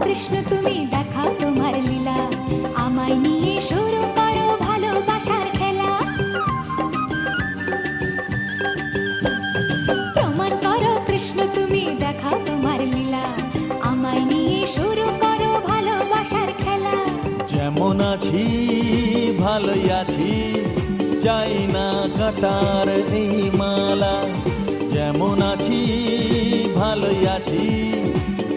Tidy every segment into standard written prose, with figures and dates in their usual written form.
কৃষ্ণ তুমি দেখাও তোমার লীলা, আমায় নিয়ে শুরু করো ভালোবাসার খেলা। প্রমাণ করো কৃষ্ণ তুমি দেখাও তোমার লীলা, আমায় নিয়ে শুরু করো ভালোবাসার খেলা। যেমন আছি ভালোই আছি, চাই না কাটার এই মালা। যেমন আছি ভালোই আছি,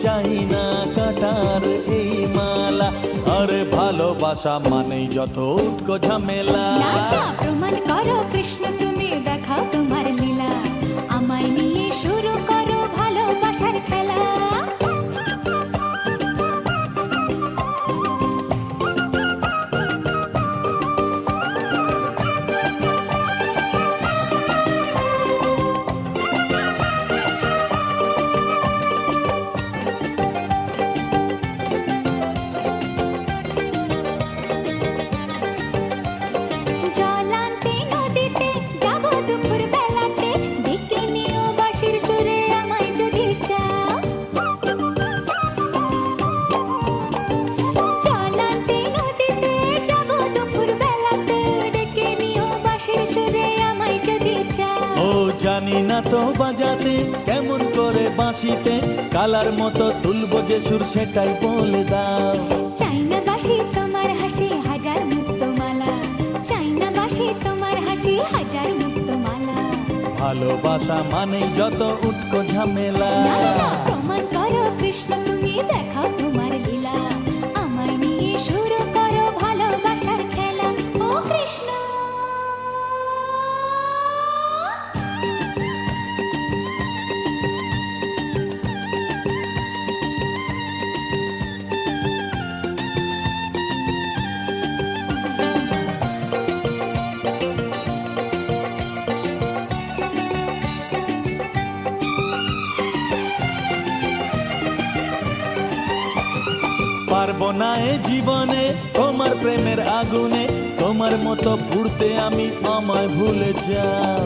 চাই না কাটার এই মালা। আরে ভালোবাসা মানেই যত উটকো ঝামেলা। না না, প্রমাণ করো কৃষ্ণ তুমি দেখাও তোমার লীলা, আমায় নিয়ে শুরু করো ভালোবাসার খেলা। জানি না তো বাজাতে কেমন করে বাঁশিতে, কালার মতো তুলবো যে সুর সেটাই বলে দাও। চাই না বাঁশি তোমার হাসি হাজার মুক্তমালা, চাই না বাঁশি তোমার হাসি হাজার মুক্তমালা। ভালোবাসা মানেই যত উটকো ঝামেলা। না না, প্রমাণ করো কৃষ্ণ তুমি দেখাও তোমার লীলা, আমায় নিয়ে শুরু করো ভালোবাসার খেলা। ও কৃষ্ণ পারবো না এ জীবনে তোমার প্রেমের আগুনে, তোমার মতো পুড়তে আমি, আমায় ভুলে যাও।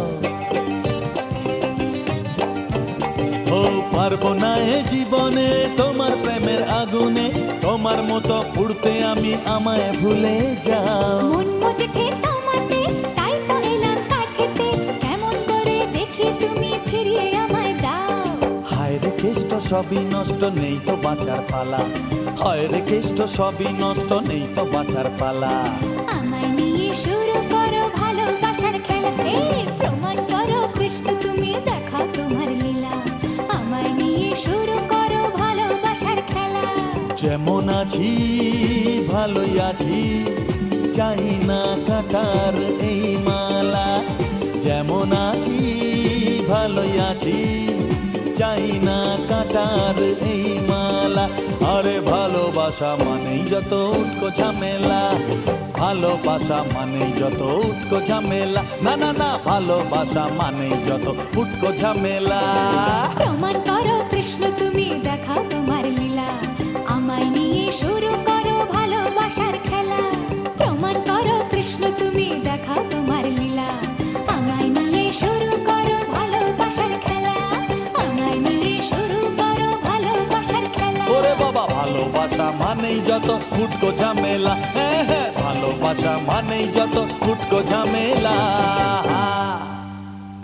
ও পারবো না এ জীবনে তোমার প্রেমের আগুনে, তোমার মতো পুড়তে আমি, আমায় ভুলে যাও। মন মুজেছে তোমাতে তাই তো এলাম কাছেতে, কেমন করে দেখি তুমি ফিরিয়ে আমায় দাও। হায় রে কেষ্ট সবই নষ্ট, নেই তো বাঁচার পালা। হায় রে কেষ্ট সবই নষ্ট, নেই তো বাঁচার পালা। আমায় নিয়ে শুরু করো ভালোবাসার খেলা। প্রমাণ করো কৃষ্ণ তুমি দেখাও তোমার লীলা, আমায় নিয়ে শুরু করো ভালোবাসার খেলা। যেমন আছি ভালোই আছি, চাই না কাটার এই মালা। যেমন আছি ভালোই আছি, চাই না কাটার এই মালা। আরে ভালোবাসা মানেই যত উটকো ঝামেলা। ভালোবাসা মানেই যত উটকো ঝামেলা। না না না, ভালোবাসা মানেই যত উটকো ঝামেলা। প্রমাণ করো কৃষ্ণ তুমি দেখাও তোমার লীলা, আমায় নিয়ে শুরু করো ভালোবাসার খেলা। প্রমাণ করো কৃষ্ণ তুমি দেখাও তোমার লীলা, আমায় নিয়ে শুরু করো ভালোবাসার খেলা। আমায় নিয়ে শুরু করো ভালোবাসার খেলা। ওরে বাবা, ভালোবাসা মানেই যত উটকো ঝামেলা। হ্যাঁ হ্যাঁ, ভালোবাসা মানেই যত উটকো ঝামেলা।